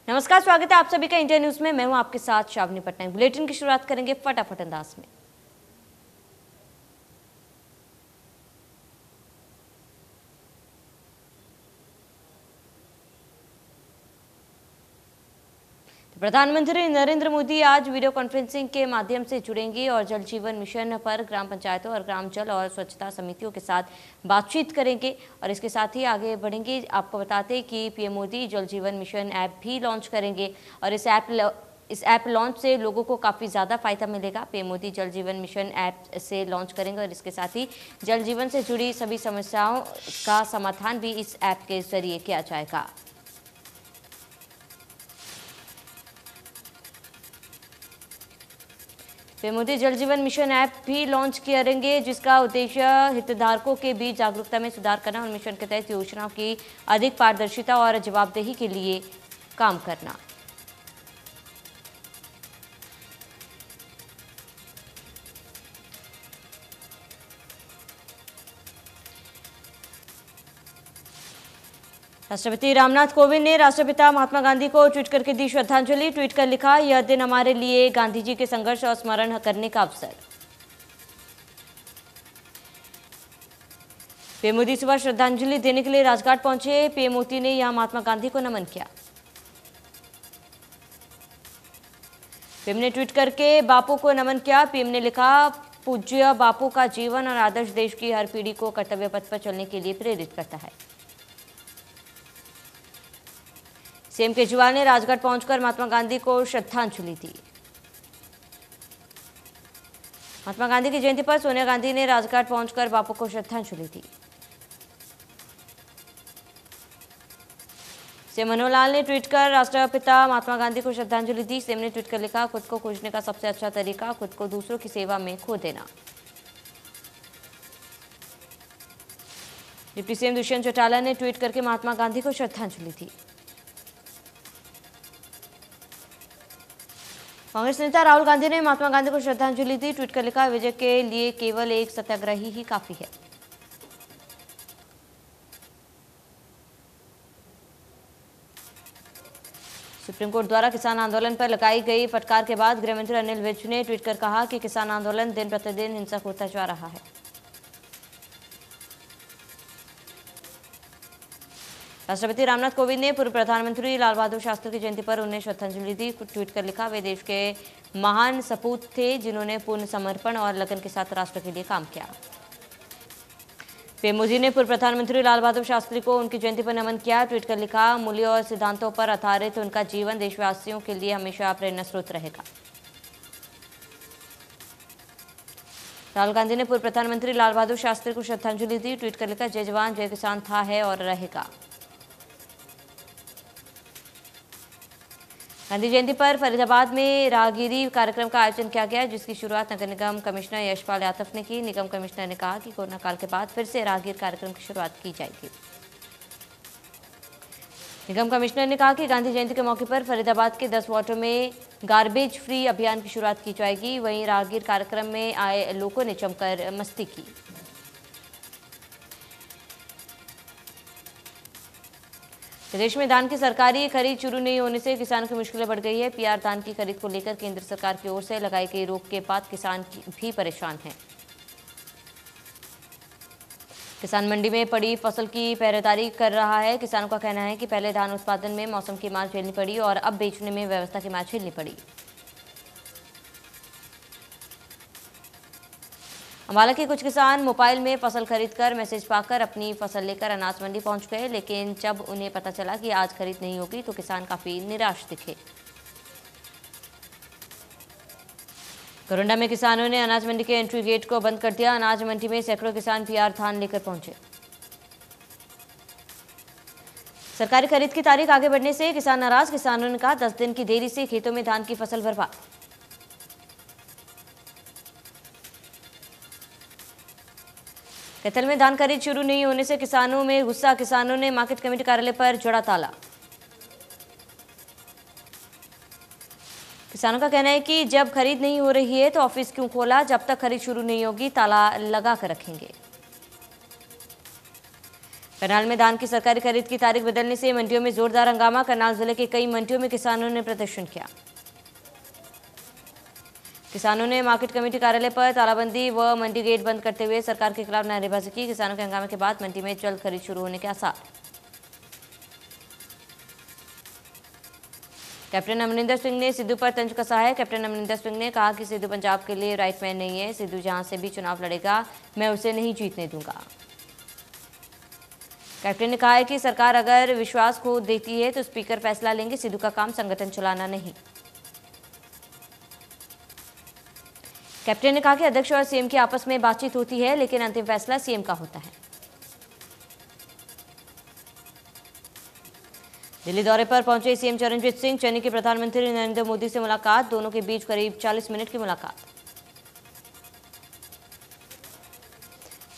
नमस्कार, स्वागत है आप सभी का इंडिया न्यूज में। मैं हूं आपके साथ शावनी पटनायक। बुलेटिन की शुरुआत करेंगे फटाफट अंदाज में। प्रधानमंत्री नरेंद्र मोदी आज वीडियो कॉन्फ्रेंसिंग के माध्यम से जुड़ेंगे और जल जीवन मिशन पर ग्राम पंचायतों और ग्राम जल और स्वच्छता समितियों के साथ बातचीत करेंगे और इसके साथ ही आगे बढ़ेंगे। आपको बताते हैं कि पीएम मोदी जल जीवन मिशन ऐप भी लॉन्च करेंगे और इस ऐप लॉन्च से लोगों को काफ़ी ज़्यादा फायदा मिलेगा। पीएम मोदी जल जीवन मिशन ऐप से लॉन्च करेंगे और इसके साथ ही जल जीवन से जुड़ी सभी समस्याओं का समाधान भी इस ऐप के जरिए किया जाएगा। पीएम मोदी जल जीवन मिशन ऐप भी लॉन्च करेंगे, जिसका उद्देश्य हितधारकों के बीच जागरूकता में सुधार करना और मिशन के तहत योजनाओं की अधिक पारदर्शिता और जवाबदेही के लिए काम करना। राष्ट्रपति रामनाथ कोविंद ने राष्ट्रपिता महात्मा गांधी को ट्वीट करके दी श्रद्धांजलि। ट्वीट कर लिखा, यह दिन हमारे लिए गांधी जी के संघर्ष और स्मरण करने का अवसर। पीएम मोदी सुबह श्रद्धांजलि देने के लिए राजघाट पहुंचे। पीएम मोदी ने यहां महात्मा गांधी को नमन किया। पीएम ने ट्वीट करके बापू को नमन किया। पीएम ने लिखा, पूज्य बापू का जीवन और आदर्श देश की हर पीढ़ी को कर्तव्य पथ पर चलने के लिए प्रेरित करता है। सीएम केजरीवाल ने राजघाट पहुंचकर महात्मा गांधी को श्रद्धांजलि दी। महात्मा गांधी की जयंती पर सोनिया गांधी ने राजघाट पहुंचकर बापू को श्रद्धांजलि दी। सीएम मनोहर लाल ने ट्वीट कर राष्ट्रपिता महात्मा गांधी को श्रद्धांजलि दी। सीएम ने ट्वीट कर लिखा, खुद को खोजने का सबसे अच्छा तरीका खुद को दूसरों की सेवा में खो देना। डिप्टी सीएम दुष्यंत चौटाला ने ट्वीट करके महात्मा गांधी को श्रद्धांजलि दी। कांग्रेस नेता राहुल गांधी ने महात्मा गांधी को श्रद्धांजलि दी। ट्वीट कर लिखा, विजय के लिए केवल एक सत्याग्रही ही काफी है। सुप्रीम कोर्ट द्वारा किसान आंदोलन पर लगाई गई फटकार के बाद गृहमंत्री अनिल विज ने ट्वीट कर कहा कि किसान आंदोलन दिन प्रतिदिन हिंसक होता जा रहा है। राष्ट्रपति रामनाथ कोविंद ने पूर्व प्रधानमंत्री लाल बहादुर शास्त्री की जयंती पर उन्हें श्रद्धांजलि दी। ट्वीट कर लिखा, वे देश के महान सपूत थे जिन्होंने पूर्ण समर्पण और लगन के साथ राष्ट्र के लिए काम किया। पीएम मोदी ने पूर्व प्रधानमंत्री लाल बहादुर शास्त्री को उनकी जयंती पर नमन किया। ट्वीट कर लिखा, मूल्यों और सिद्धांतों पर आधारित उनका जीवन देशवासियों के लिए हमेशा प्रेरणा स्रोत रहेगा। राहुल गांधी ने पूर्व प्रधानमंत्री लाल बहादुर शास्त्री को श्रद्धांजलि दी। ट्वीट कर लिखा, जय जवान जय किसान था, है और रहेगा। गांधी जयंती पर फरीदाबाद में राहगिरी कार्यक्रम का आयोजन किया गया, जिसकी शुरुआत नगर निगम कमिश्नर यशपाल यादव ने की। निगम कमिश्नर ने कहा कि कोरोना काल के बाद फिर से राहगीर कार्यक्रम की शुरुआत की जाएगी। निगम कमिश्नर ने कहा कि गांधी जयंती के मौके पर फरीदाबाद के 10 वार्डों में गार्बेज फ्री अभियान की शुरुआत की जाएगी। वहीं राहगीर कार्यक्रम में आए लोगों ने जमकर मस्ती की। प्रदेश में धान की सरकारी खरीद शुरू नहीं होने से किसानों की मुश्किलें बढ़ गई है। पीआर धान की खरीद को लेकर केंद्र सरकार की ओर से लगाई गई रोक के बाद किसान भी परेशान हैं। किसान मंडी में पड़ी फसल की पहरेदारी कर रहा है। किसानों का कहना है कि पहले धान उत्पादन में मौसम की मार झेलनी पड़ी और अब बेचने में व्यवस्था की मार झेलनी पड़ी। अम्बाला के कुछ किसान मोबाइल में फसल खरीदकर मैसेज पाकर अपनी फसल लेकर अनाज मंडी पहुंच गए, लेकिन जब उन्हें पता चला कि आज खरीद नहीं होगी तो किसान काफी निराश दिखे। कोरंडा में किसानों ने अनाज मंडी के एंट्री गेट को बंद कर दिया। अनाज मंडी में सैकड़ों किसान पीआर धान लेकर पहुंचे। सरकारी खरीद की तारीख आगे बढ़ने से किसान नाराज। किसानों ने कहा, 10 दिन की देरी से खेतों में धान की फसल बर्बाद। कैथल में धान खरीद शुरू नहीं होने से किसानों में गुस्सा। किसानों ने मार्केट कमेटी कार्यालय पर जड़ा ताला। किसानों का कहना है कि जब खरीद नहीं हो रही है तो ऑफिस क्यों खोला, जब तक खरीद शुरू नहीं होगी ताला लगा कर रखेंगे। करनाल में धान की सरकारी खरीद की तारीख बदलने से मंडियों में जोरदार हंगामा। करनाल जिले के कई मंडियों में किसानों ने प्रदर्शन किया। किसानों ने मार्केट कमेटी कार्यालय पर तालाबंदी व मंडी गेट बंद करते हुए सरकार के खिलाफ नारेबाजी की। किसानों के हंगामे के बाद मंडी में जल्द खरीद शुरू होने के आसार। कैप्टन अमरिंदर सिंह ने सिद्धू पर तंज कसा है। कैप्टन अमरिंदर सिंह ने कहा कि सिद्धू पंजाब के लिए राइट मैन नहीं है। सिद्धू जहां से भी चुनाव लड़ेगा मैं उसे नहीं जीतने दूंगा। कैप्टन ने कहा है कि सरकार अगर विश्वास खो देती है तो स्पीकर फैसला लेंगे। सिद्धू का काम संगठन चलाना नहीं। कैप्टन ने कहा कि अध्यक्ष और सीएम की आपस में बातचीत होती है लेकिन अंतिम फैसला सीएम का होता है। दिल्ली दौरे पर पहुंचे सीएम चरणजीत सिंह। चन्नी के प्रधानमंत्री नरेंद्र मोदी से मुलाकात। दोनों के बीच करीब 40 मिनट की मुलाकात।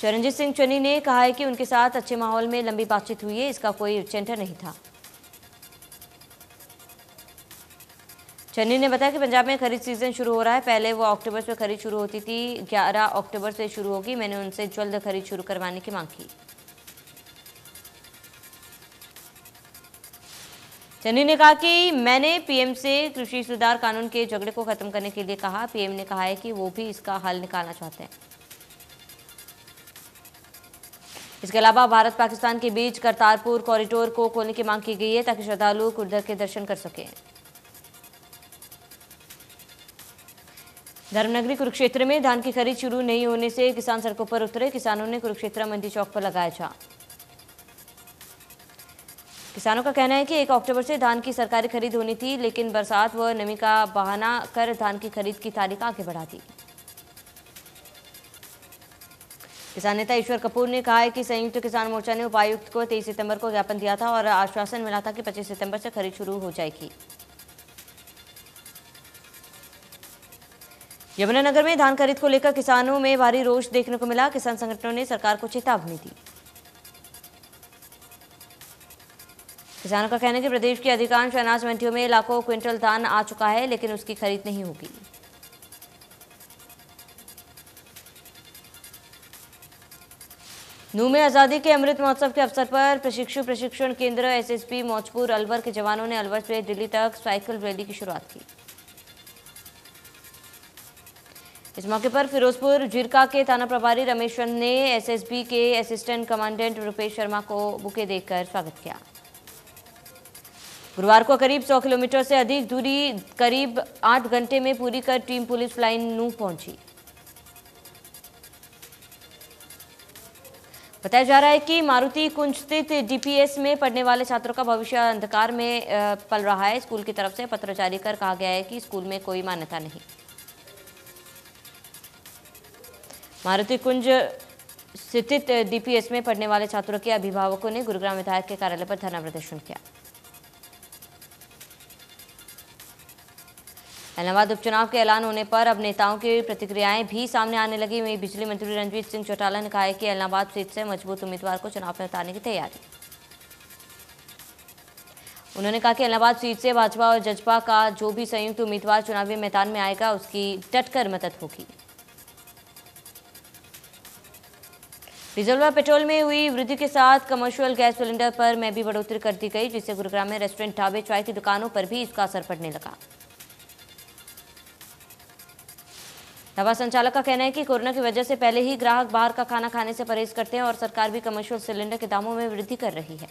चरणजीत सिंह चन्नी ने कहा है कि उनके साथ अच्छे माहौल में लंबी बातचीत हुई है। इसका कोई उच्चैठ नहीं था। चन्नी ने बताया कि पंजाब में खरीद सीजन शुरू हो रहा है। पहले वो अक्टूबर से खरीद शुरू होती थी, 11 अक्टूबर से शुरू होगी। मैंने उनसे जल्द खरीद शुरू करवाने की मांग की। चन्नी ने कहा कि मैंने पीएम से कृषि सुधार कानून के झगड़े को खत्म करने के लिए कहा। पीएम ने कहा है कि वो भी इसका हल निकालना चाहते हैं। इसके अलावा भारत पाकिस्तान के बीच करतारपुर कॉरिडोर को खोलने की मांग की गई है ताकि श्रद्धालु कुर्दर के दर्शन कर सकें। धर्मनगरी कुरुक्षेत्र में धान की खरीद शुरू नहीं होने से किसान सड़कों पर उतरे। किसानों ने कुरुक्षेत्र मंडी चौक पर लगाया जाम। किसानों का कहना है कि 1 अक्टूबर से धान की सरकारी खरीद होनी थी लेकिन बरसात व नमी का बहाना कर धान की खरीद की तारीख आगे बढ़ा दी। किसान नेता ईश्वर कपूर ने कहा है कि संयुक्त किसान मोर्चा ने उपायुक्त को 23 सितंबर को ज्ञापन दिया था और आश्वासन मिला था कि 25 सितंबर से खरीद शुरू हो जाएगी। यमुनानगर में धान खरीद को लेकर किसानों में भारी रोष देखने को मिला। किसान संगठनों ने सरकार को चेतावनी दी। किसानों का कहना है कि प्रदेश की अधिकांश अनाज मंडियों में लाखों क्विंटल धान आ चुका है लेकिन उसकी खरीद नहीं होगी। नूह में आजादी के अमृत महोत्सव के अवसर पर प्रशिक्षण केंद्र एसएसबी मौजपुर अलवर के जवानों ने अलवर से दिल्ली तक साइकिल रैली की शुरुआत की। इस मौके पर फिरोजपुर जिरका के थाना प्रभारी रमेश चंद ने एसएसबी के असिस्टेंट कमांडेंट रुपेश शर्मा को बुके देकर स्वागत किया। गुरुवार को करीब 100 किलोमीटर से अधिक दूरी करीब 8 घंटे में पूरी कर टीम पुलिस लाइन नूह पहुंची। बताया जा रहा है कि मारुति कुंज स्थित डीपीएस में पढ़ने वाले छात्रों का भविष्य अंधकार में पल रहा है। स्कूल की तरफ से पत्र जारी कर कहा गया है कि स्कूल में कोई मान्यता नहीं। मारुति कुंज स्थित डीपीएस में पढ़ने वाले छात्रों के अभिभावकों ने गुरुग्राम विधायक के कार्यालय पर धरना प्रदर्शन किया। इलाहाबाद उपचुनाव के ऐलान होने पर अब नेताओं की प्रतिक्रियाएं भी सामने आने लगी। वहीं बिजली मंत्री रणजीत सिंह चौटाला ने कहा है कि इलाहाबाद सीट से मजबूत उम्मीदवार को चुनाव में उतारने की तैयारी। उन्होंने कहा कि इलाहाबाद सीट से भाजपा और जजपा का जो भी संयुक्त उम्मीदवार चुनावी मैदान में आएगा उसकी डटकर मदद होगी। डीजल व पेट्रोल में हुई वृद्धि के साथ कमर्शियल गैस सिलेंडर पर में भी बढ़ोतरी कर दी गई, जिससे गुरुग्राम में रेस्टोरेंट, ढाबे, चाय की दुकानों पर भी इसका असर पड़ने लगा। ढाबा संचालक का कहना है कि कोरोना की वजह से पहले ही ग्राहक बाहर का खाना खाने से परहेज करते हैं और सरकार भी कमर्शियल सिलेंडर के दामों में वृद्धि कर रही है।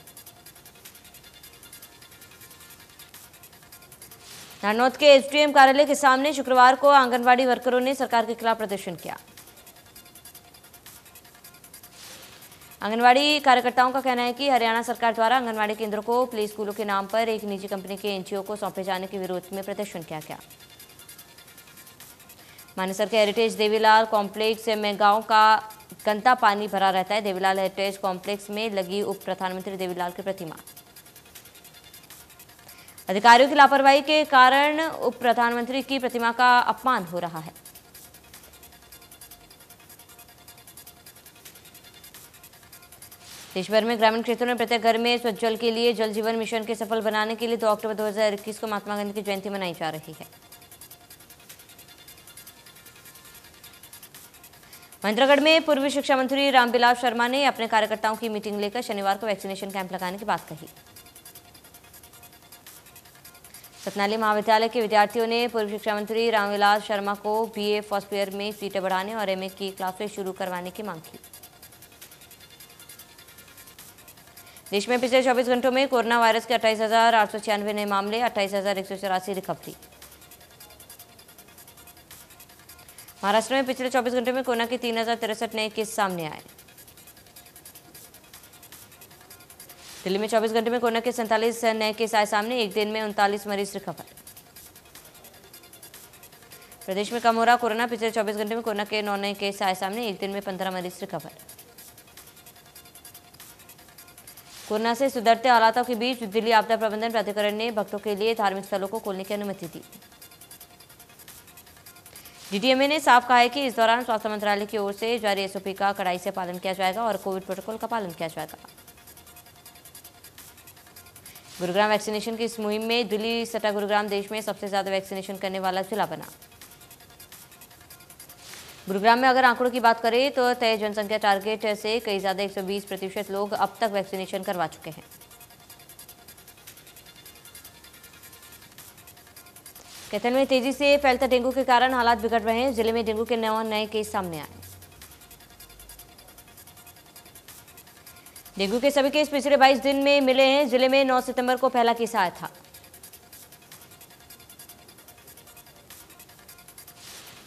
नारनौत के एसडीएम कार्यालय के सामने शुक्रवार को आंगनबाड़ी वर्करों ने सरकार के खिलाफ प्रदर्शन किया। आंगनबाड़ी कार्यकर्ताओं का कहना है कि हरियाणा सरकार द्वारा आंगनबाड़ी केंद्रों को प्ले स्कूलों के नाम पर एक निजी कंपनी के एनजीओ को सौंपे जाने के विरोध में प्रदर्शन किया गया। मानेसर के हेरिटेज देवीलाल कॉम्प्लेक्स में गांव का गंदा पानी भरा रहता है। देवीलाल हेरिटेज कॉम्प्लेक्स में लगी उप प्रधानमंत्री देवीलाल की प्रतिमा। अधिकारियों की लापरवाही के कारण उप प्रधानमंत्री की प्रतिमा का अपमान हो रहा है। देश भर में ग्रामीण क्षेत्रों में प्रत्येक घर में स्वच्छ जल के लिए जल जीवन मिशन के सफल बनाने के लिए 2 अक्टूबर 2021 को महात्मा गांधी की जयंती मनाई जा रही है। महेंद्रगढ़ में पूर्व शिक्षा मंत्री रामविलास शर्मा ने अपने कार्यकर्ताओं की मीटिंग लेकर शनिवार को वैक्सीनेशन कैंप लगाने की बात कही। सतनाली महाविद्यालय के विद्यार्थियों ने पूर्व शिक्षा मंत्री रामविलास शर्मा को बीए फर्स्ट ईयर में सीटें बढ़ाने और एमए की क्लासें शुरू करवाने की मांग की। देश में पिछले 24 घंटों में कोरोना वायरस के 28,896 नए मामले, 28,184 रिकवरी। महाराष्ट्र में पिछले 24 घंटों में कोरोना के 3,063 नए केस सामने आए। दिल्ली में 24 घंटे में कोरोना के 47 नए केस आए सामने, एक दिन में 39 मरीज रिकवर। प्रदेश में कम हो रहा कोरोना, पिछले 24 घंटे में कोरोना के 9 नए केस आए सामने, एक दिन में 15 मरीज रिकवर। कोरोना से सुधरते हालातों के बीच दिल्ली आपदा प्रबंधन प्राधिकरण ने भक्तों के लिए धार्मिक स्थलों को खोलने की अनुमति दी। डीडीएमए ने साफ कहा है कि इस दौरान स्वास्थ्य मंत्रालय की ओर से जारी एसओपी का कड़ाई से पालन किया जाएगा और कोविड प्रोटोकॉल का पालन किया जाएगा। गुरुग्राम वैक्सीनेशन की इस मुहिम में दिल्ली सटा गुरुग्राम देश में सबसे ज्यादा वैक्सीनेशन करने वाला जिला बना। गुरुग्राम में अगर आंकड़ों की बात करें तो तय जनसंख्या टारगेट से कई ज्यादा 120% लोग अब तक वैक्सीनेशन करवा चुके हैं। कैथल में तेजी से फैलता डेंगू के कारण हालात बिगड़ रहे हैं। जिले में डेंगू के 9 नए केस सामने आए। डेंगू के सभी केस पिछले 22 दिन में मिले हैं। जिले में 9 सितंबर को पहला केस आया था।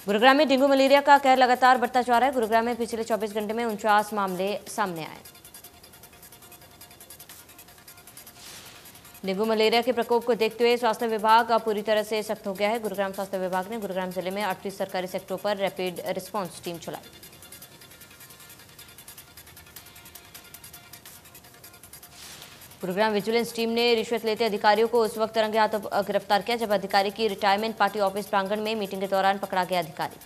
गुरुग्राम में डेंगू मलेरिया का कहर लगातार बढ़ता जा रहा है। गुरुग्राम में पिछले 24 घंटे में 49 मामले सामने आए। डेंगू मलेरिया के प्रकोप को देखते हुए स्वास्थ्य विभाग अब पूरी तरह से सख्त हो गया है। गुरुग्राम स्वास्थ्य विभाग ने गुरुग्राम जिले में 38 सरकारी सेक्टरों पर रैपिड रिस्पांस टीम चलाई। गुरुग्राम विजिलेंस टीम ने रिश्वत लेते अधिकारियों को उस वक्त रंगे हाथों गिरफ्तार किया जब अधिकारी की रिटायरमेंट पार्टी ऑफिस प्रांगण में मीटिंग के दौरान पकड़ा गया अधिकारी।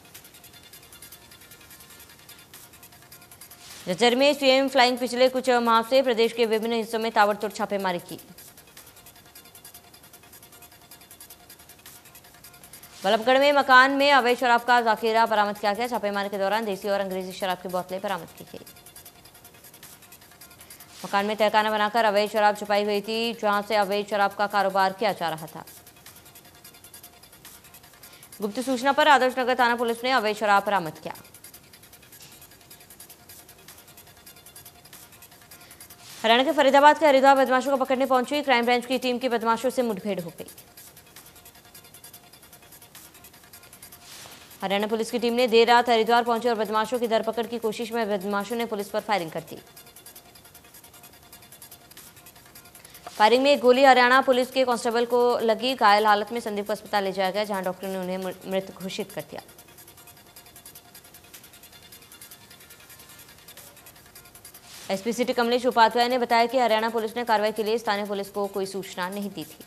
झज्जर में सीएम फ्लाइंग पिछले कुछ माह से प्रदेश के विभिन्न हिस्सों में ताबड़तोड़ छापेमारी की। बल्लभगढ़ में मकान में अवैध शराब का जाखिरा बरामद किया गया। छापेमारी के दौरान देसी और अंग्रेजी शराब की बोतलें बरामद की गई। मकान में तहखाना बनाकर अवैध शराब छुपाई हुई थी, जहां से अवैध शराब का कारोबार किया जा रहा था। गुप्त सूचना पर आदर्श नगर थाना पुलिस ने अवैध शराब बरामद किया। हरियाणा के फरीदाबाद के हरिद्वार बदमाशों को पकड़ने पहुंची क्राइम ब्रांच की टीम की बदमाशों से मुठभेड़ हो गई। हरियाणा पुलिस की टीम ने देर रात हरिद्वार पहुंची और बदमाशों की धरपकड़ की कोशिश में बदमाशों ने पुलिस पर फायरिंग कर दी। फायरिंग में एक गोली हरियाणा पुलिस के कांस्टेबल को लगी। घायल हालत में संदीप को अस्पताल ले जाया गया, जहां डॉक्टर ने उन्हें मृत घोषित कर दिया। एसपी सिटी कमलेश उपाध्याय ने बताया कि हरियाणा पुलिस ने कार्रवाई के लिए स्थानीय पुलिस को कोई सूचना नहीं दी थी।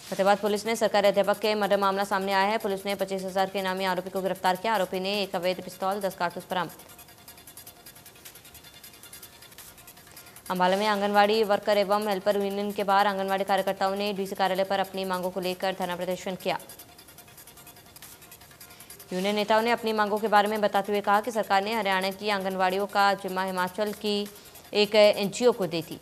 फतेहाबाद पुलिस ने सरकारी अध्यापक के मर्डर मामला सामने आया है। पुलिस ने 25,000 के इनामी आरोपी को गिरफ्तार किया। आरोपी ने एक अवैध पिस्तौल, 10 कारतूस बरामद। अंबाला में आंगनवाड़ी वर्कर एवं हेल्पर यूनियन के बाहर आंगनवाड़ी कार्यकर्ताओं ने डीसी कार्यालय पर अपनी मांगों को लेकर धरना प्रदर्शन किया। यूनियन नेताओं ने अपनी मांगों के बारे में बताते हुए कहा कि सरकार ने हरियाणा की आंगनवाड़ियों का जिम्मा हिमाचल की एक एनजीओ को दे दी।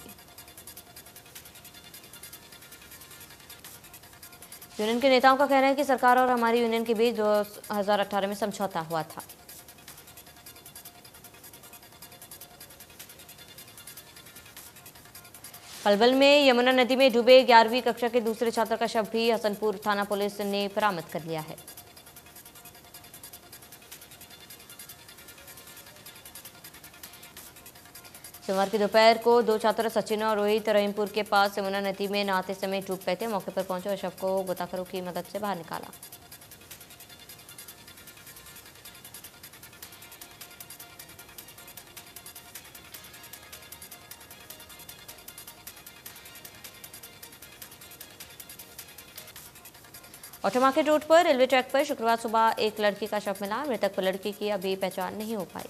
यूनियन के नेताओं का कहना है कि सरकार और हमारी यूनियन के बीच 2018 में समझौता हुआ था। पलवल में यमुना नदी में डूबे 11वीं कक्षा के दूसरे छात्र का शव भी हसनपुर थाना पुलिस ने बरामद कर लिया है। सोमवार की दोपहर को 2 छात्र सचिन और रोहित रहीमपुर के पास यमुना नदी में नहाते समय डूब गए थे। मौके पर पहुंचे और शव को गोताखोरों की मदद से बाहर निकाला। ऑटोमार्केट रोड पर रेलवे ट्रैक पर शुक्रवार सुबह एक लड़की का शव मिला। मृतक लड़की की अभी पहचान नहीं हो पाई।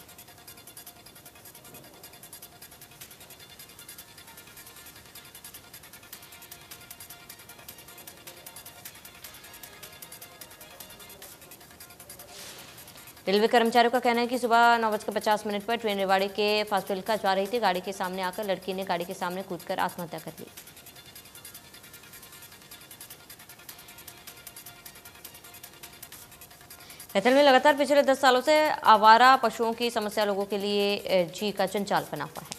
रेलवे कर्मचारियों का कहना है कि सुबह 9:50 पर ट्रेन रेवाड़ी के फाजिल्का जा रही थी। गाड़ी के सामने आकर लड़की ने गाड़ी के सामने कूदकर आत्महत्या कर ली। कैथल में लगातार पिछले 10 सालों से आवारा पशुओं की समस्या लोगों के लिए जी का जंजाल बना हुआ है।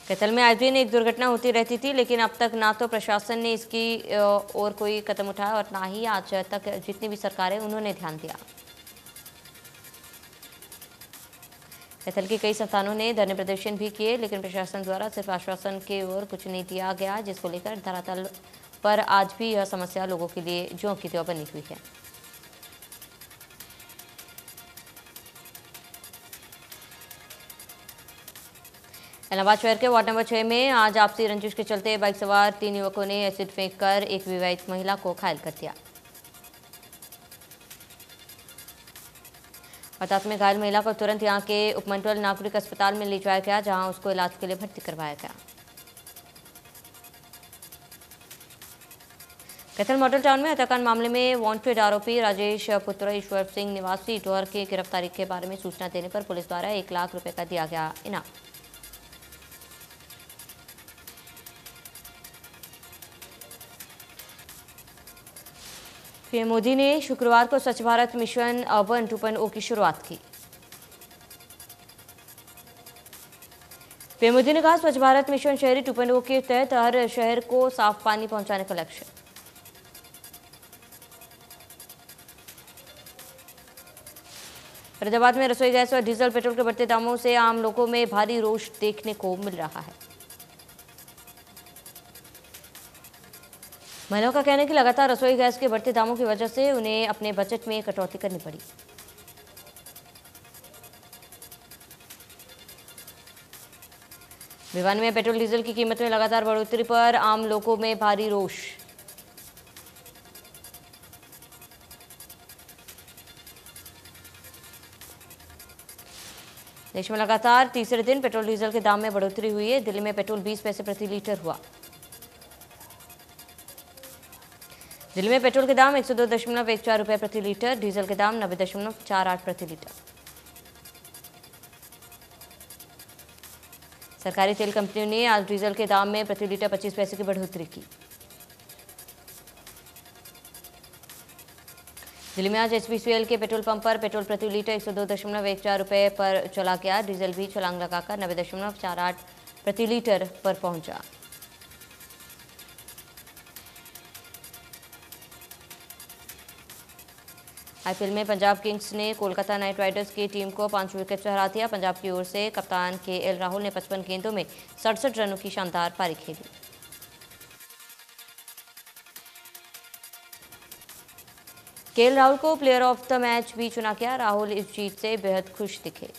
कैथल में आज दिन एक दुर्घटना होती रहती थी, लेकिन अब तक ना तो प्रशासन ने इसकी और कोई कदम उठाया और ना ही आज तक जितनी भी सरकारें उन्होंने ध्यान दिया। कैथल के कई संस्थानों ने धरने प्रदर्शन भी किए, लेकिन प्रशासन द्वारा सिर्फ आश्वासन की ओर कुछ नहीं दिया गया, जिसको लेकर धरातल पर आज भी यह समस्या लोगों के लिए ज्यों की त्यों बनी हुई है। इलाहाबाद शहर के वार्ड नंबर 6 में आज आपसी रंजिश के चलते बाइक सवार 3 युवकों ने एसिड फेंककर एक विवाहित महिला को घायल कर दिया। वारदात में घायल महिला को तुरंत यहां के उपमंडल नागरिक अस्पताल में ले जाया गया, जहां उसको इलाज के लिए भर्ती करवाया गया। कैथल मॉडल टाउन में हत्याकांड मामले में वांटेड आरोपी राजेश पुत्र ईश्वर सिंह निवासी इटौर की गिरफ्तारी के बारे में सूचना देने पर पुलिस द्वारा 1 लाख रुपए का दिया गया इनाम। पीएम मोदी ने शुक्रवार को स्वच्छ भारत मिशन अर्बन 2.0 की शुरुआत की। पीएम मोदी ने कहा, स्वच्छ भारत मिशन शहरी 2.0 के तहत हर शहर को साफ पानी पहुंचाने का लक्ष्य। फरीदाबाद में रसोई गैस और डीजल पेट्रोल के बढ़ते दामों से आम लोगों में भारी रोष देखने को मिल रहा है। महिलाओं का कहना है कि लगातार रसोई गैस के बढ़ते दामों की वजह से उन्हें अपने बजट में कटौती करनी पड़ी। भिवानी में पेट्रोल डीजल की कीमत में लगातार बढ़ोतरी पर आम लोगों में भारी रोष। देश में लगातार तीसरे दिन पेट्रोल डीजल के दाम में बढ़ोतरी हुई है। दिल्ली में पेट्रोल 20 पैसे प्रति लीटर हुआ। दिल्ली में पेट्रोल के दाम 102.14 रुपये प्रति लीटर, डीजल के दाम 90.48 प्रति लीटर। सरकारी तेल कंपनियों ने आज डीजल के दाम में प्रति लीटर 25 पैसे की बढ़ोतरी की। दिल्ली में आज एचपीसीएल के पेट्रोल पंप पर पेट्रोल प्रति लीटर 102.14 रुपये पर चला गया। डीजल भी छलांग लगाकर 90.48 प्रति लीटर पर पहुंचा। आईपीएल में पंजाब किंग्स ने कोलकाता नाइट राइडर्स की टीम को 5 विकेट से हरा दिया। पंजाब की ओर से कप्तान केएल राहुल ने 55 गेंदों में 67 रनों की शानदार पारी खेली। केएल राहुल को प्लेयर ऑफ द मैच भी चुना गया। राहुल इस जीत से बेहद खुश दिखे।